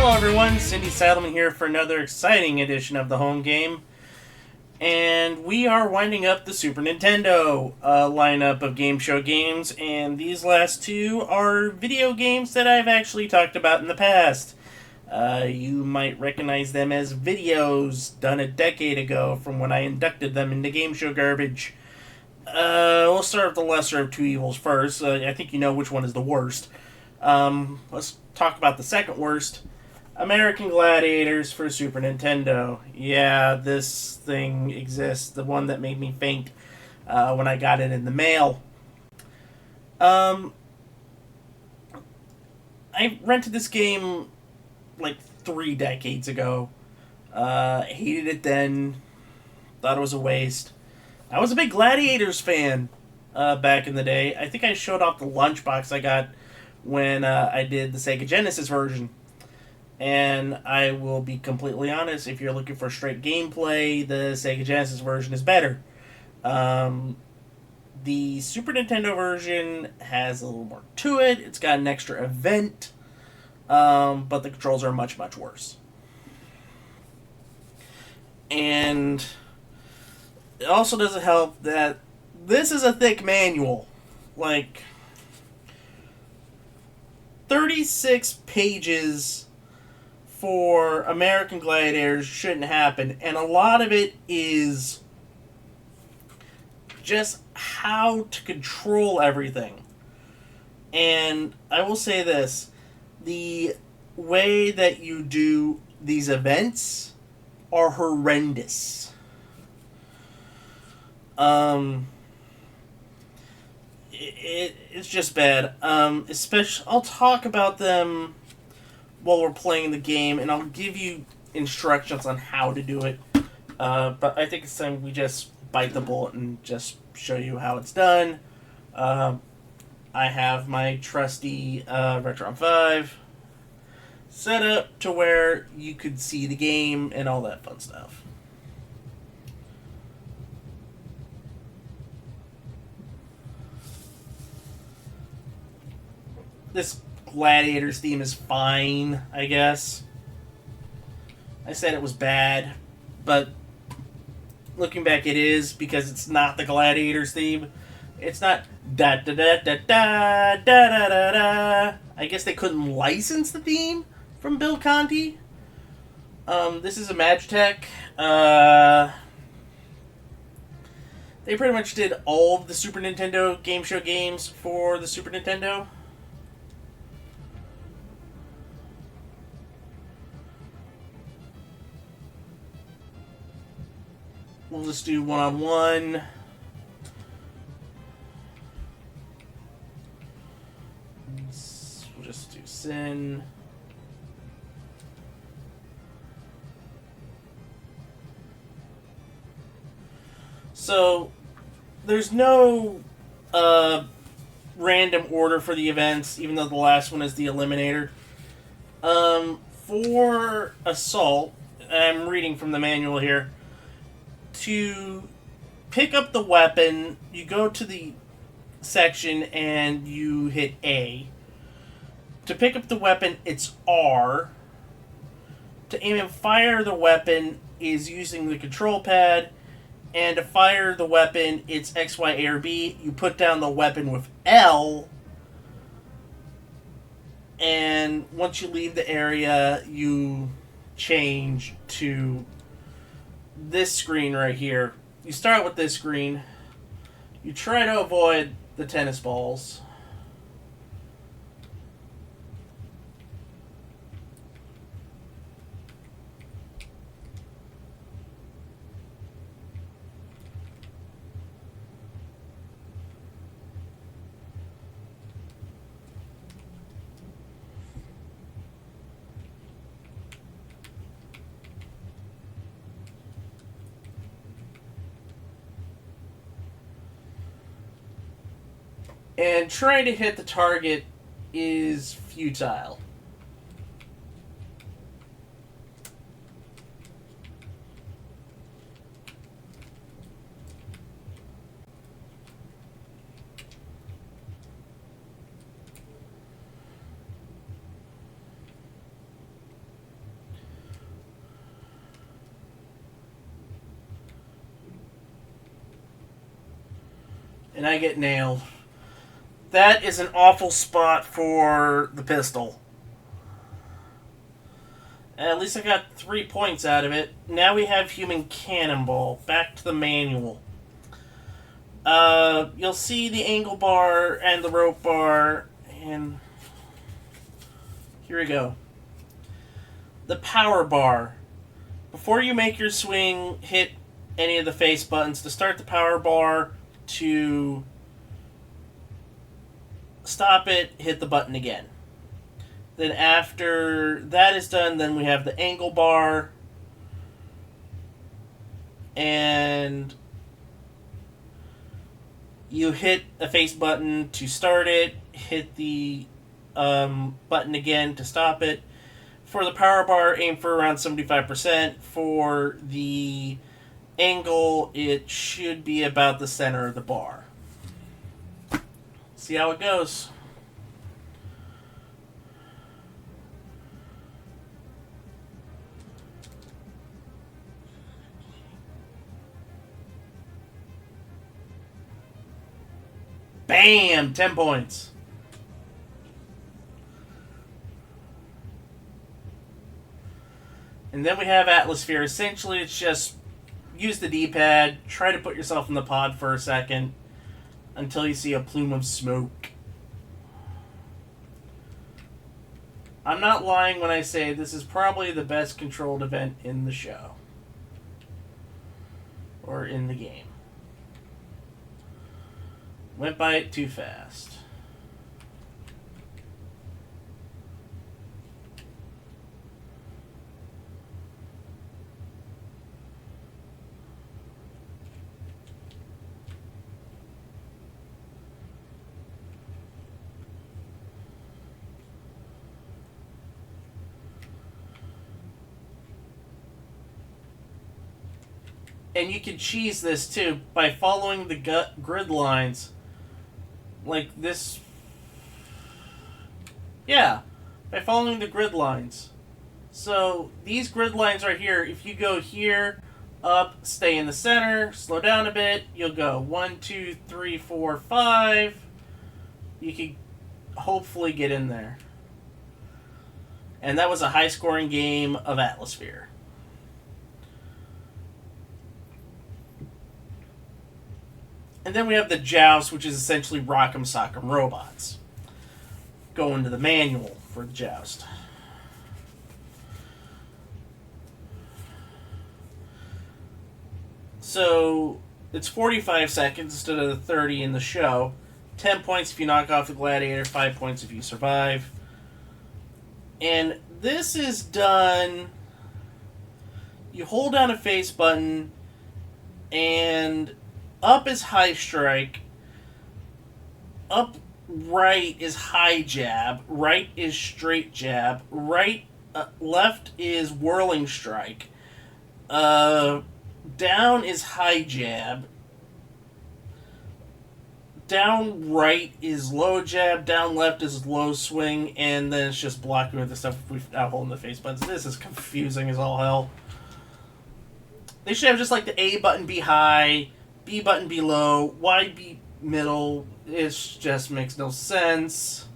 Hello everyone, Cindy Saddleman here for another exciting edition of the home game. And we are winding up the Super Nintendo lineup of game show games, and these last two are video games that I've actually talked about in the past. You might recognize them as videos done a decade ago from when I inducted them into game show garbage. We'll start with the lesser of two evils first. I think you know which one is the worst. Let's talk about the second worst. American Gladiators for Super Nintendo. Yeah, this thing exists. The one that made me faint when I got it in the mail. I rented this game like 3 decades ago. Hated it then. Thought it was a waste. I was a big Gladiators fan back in the day. I think I showed off the lunchbox I got when I did the Sega Genesis version. And I will be completely honest, if you're looking for straight gameplay, the Sega Genesis version is better. The Super Nintendo version has a little more to it. It's got an extra event, but the controls are much, much worse. And it also doesn't help that this is a thick manual. Like, 36 pages for American Gladiators shouldn't happen, and a lot of it is just how to control everything. And I will say this, the way that you do these events are horrendous. It's just bad. Especially, I'll talk about them while we're playing the game, and I'll give you instructions on how to do it. But I think it's time we just bite the bullet and just show you how it's done. I have my trusty Retron 5 set up to where you could see the game and all that fun stuff. This Gladiators theme is fine, I guess. I said it was bad, but looking back it is, because it's not the Gladiators theme. It's not da da da da da da da da da. I guess they couldn't license the theme from Bill Conti. This is a Magitech. They pretty much did all of the Super Nintendo game show games for the Super Nintendo. We'll just do one-on-one. We'll just do Sin. So, there's no random order for the events, even though the last one is the eliminator. For Assault, I'm reading from the manual here, to pick up the weapon, you go to the section and you hit A. To pick up the weapon, it's R. To aim and fire the weapon is using the control pad. And to fire the weapon, it's X, Y, A, or B. You put down the weapon with L. And once you leave the area, you change to this screen right here. You start with this screen. You try to avoid the tennis balls. And trying to hit the target is futile. and I get nailed. That is an awful spot for the pistol. At least I got 3 points out of it. Now we have human cannonball. Back to the manual. You'll see the angle bar and the rope bar, and here we go. The power bar. Before you make your swing, hit any of the face buttons to start the power bar. To stop it, hit the button again. Then after that is done, then we have the angle bar, and you hit a face button to start it, hit the button again to stop it. For the power bar, aim for around 75%. For the angle, it should be about the center of the bar. See how it goes. Bam! 10 points. And then we have Atlasphere. Essentially, it's just use the D-pad, try to put yourself in the pod for a second until you see a plume of smoke. I'm not lying when I say this is probably the best controlled event in the show. Or in the game. Went by it too fast. And you can cheese this too by following the grid lines. Like this. Yeah, by following the grid lines. So these grid lines right here, if you go here, up, stay in the center, slow down a bit, you'll go 1, 2, 3, 4, 5. You can hopefully get in there. And that was a high scoring game of Atlasphere. And then we have the Joust, which is essentially Rock'em Sock'em robots. Go into the manual for the Joust. So it's 45 seconds instead of the 30 in the show. 10 points if you knock off the Gladiator, 5 points if you survive. And this is done. You hold down a face button, and up is high strike, up right is high jab, right is straight jab, left is whirling strike, down is high jab, down right is low jab, down left is low swing, and then it's just blocking with the stuff without holding the face buttons. This is confusing as all hell. They should have just like the A button be high, B button be low, Y be middle. It just makes no sense.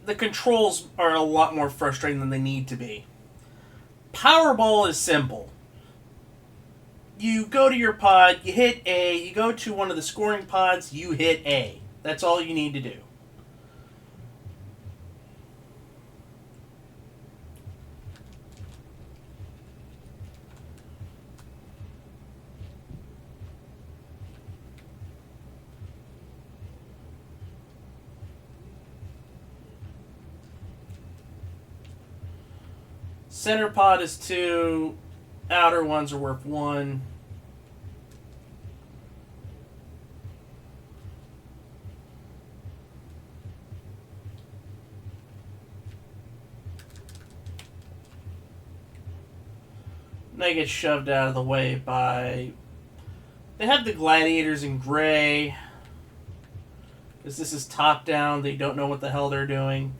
The controls are a lot more frustrating than they need to be. Powerball is simple. You go to your pod, you hit A, you go to one of the scoring pods, you hit A. That's all you need to do. Center pot is 2. Outer ones are worth 1. They get shoved out of the way by... They have the Gladiators in gray. Because this is top down. They don't know what the hell they're doing.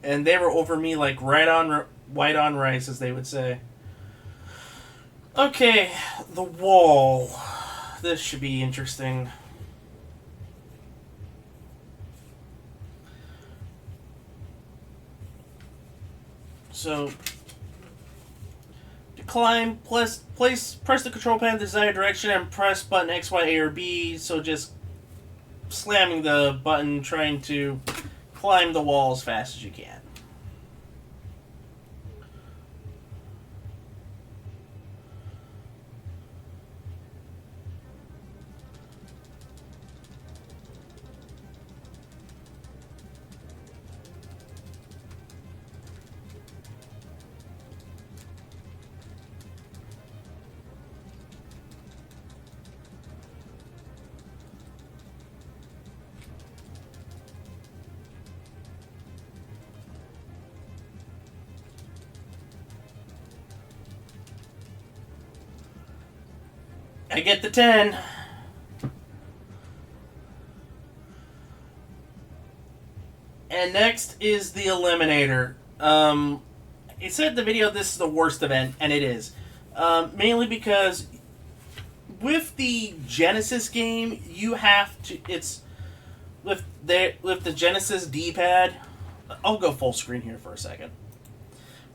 And they were over me like white on rice, as they would say. Okay, the wall. This should be interesting. So, to climb, press the control pad in the desired direction and press button X, Y, A, or B. So just slamming the button, trying to climb the wall as fast as you can. I get the 10. And next is the eliminator. It said in the video this is the worst event, and it is. Mainly because with the Genesis game, you have to... It's... With the Genesis D-pad... I'll go full screen here for a second.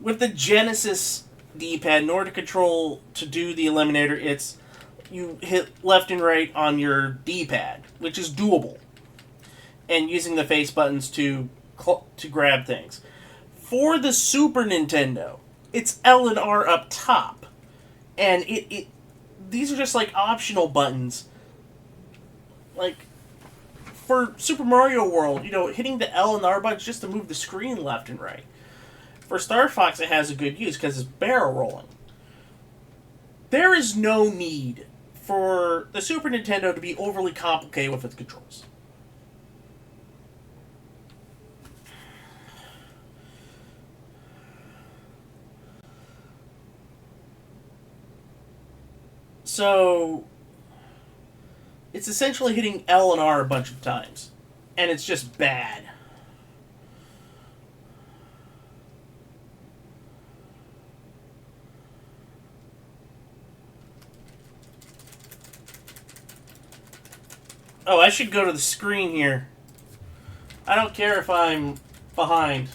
With the Genesis D-pad, in order to do the eliminator, it's... You hit left and right on your D-pad, which is doable, and using the face buttons to grab things. For the Super Nintendo, it's L and R up top, and these are just like optional buttons. Like for Super Mario World, hitting the L and R buttons just to move the screen left and right. For Star Fox, it has a good use because it's barrel rolling. There is no need for the Super Nintendo to be overly complicated with its controls. So, it's essentially hitting L and R a bunch of times. And it's just bad. Oh, I should go to the screen here. I don't care if I'm behind.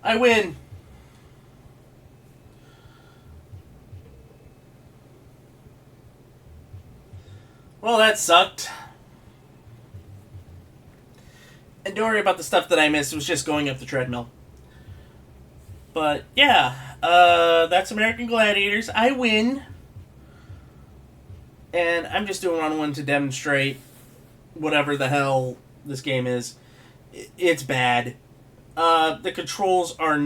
I win. Well, that sucked. And don't worry about the stuff that I missed. It was just going up the treadmill. But, yeah. That's American Gladiators. I win. And I'm just doing one to demonstrate whatever the hell this game is. It's bad. The controls are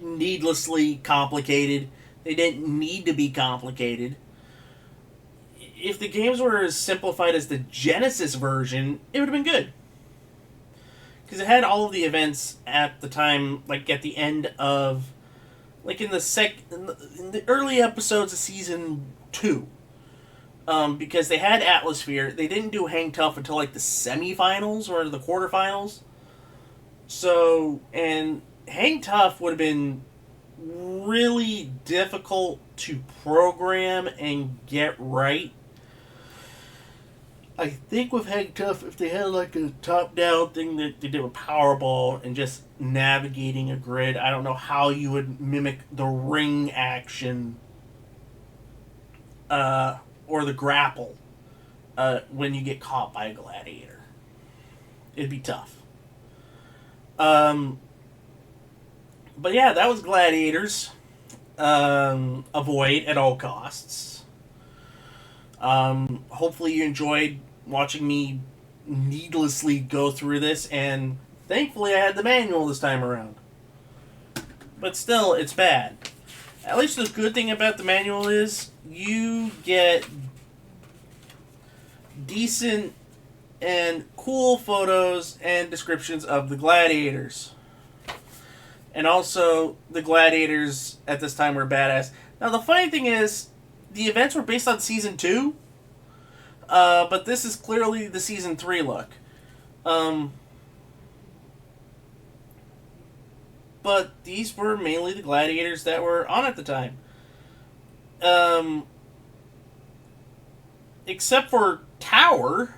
needlessly complicated. They didn't need to be complicated. If the games were as simplified as the Genesis version, it would have been good. Because it had all of the events at the time, like at the end of... Like in the early episodes of Season 2. because they had Atlasphere. They didn't do Hang Tough until like the semifinals or the quarterfinals. So, and Hang Tough would have been really difficult to program and get right. I think with Hang Tough, if they had like a top-down thing that they did with Powerball and just navigating a grid, I don't know how you would mimic the ring action or the grapple when you get caught by a gladiator. It'd be tough. But yeah, that was Gladiators. Avoid at all costs. Hopefully you enjoyed watching me needlessly go through this, and thankfully I had the manual this time around. But still, it's bad. At least the good thing about the manual is you get decent and cool photos and descriptions of the gladiators. And also, the gladiators at this time were badass. Now, the funny thing is, the events were based on Season 2, but this is clearly the Season 3 look. But these were mainly the gladiators that were on at the time. Except for Tower.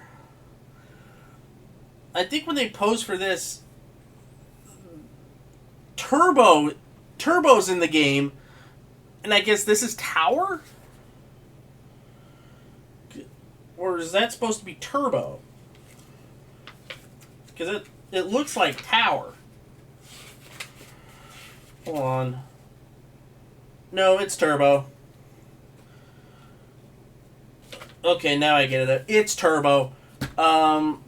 I think when they posed for this, Turbo's in the game, and I guess this is Tower? Or is that supposed to be Turbo? Because it looks like Tower. Hold on. No, it's Turbo. Okay, now I get it. It's Turbo.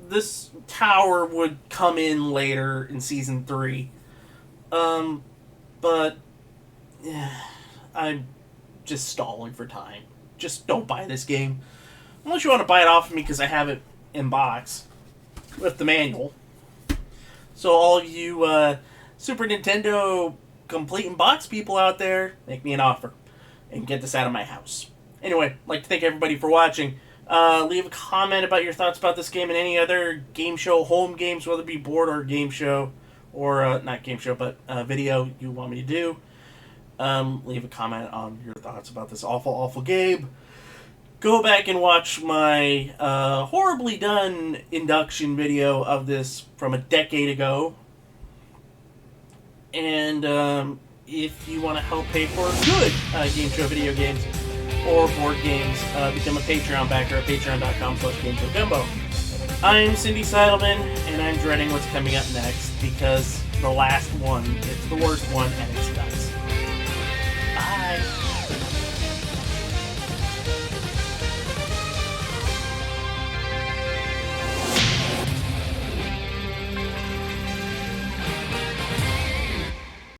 This Tower would come in later in Season 3. But I'm just stalling for time. Just don't buy this game. Unless you want to buy it off of me because I have it in box with the manual. So all of you Super Nintendo complete in box people out there, make me an offer and get this out of my house. Anyway, I'd like to thank everybody for watching. Leave a comment about your thoughts about this game and any other game show home games, whether it be board or game show, or not game show, but video you want me to do. Leave a comment on your thoughts about this awful game. Go back and watch my horribly done induction video of this from a decade ago. And if you want to help pay for good game show video games or board games, become a Patreon backer at patreon.com/GameShowGumbo. I'm Cindy Seidelman, and I'm dreading what's coming up next because the last one, it's the worst one, and it sucks. Bye!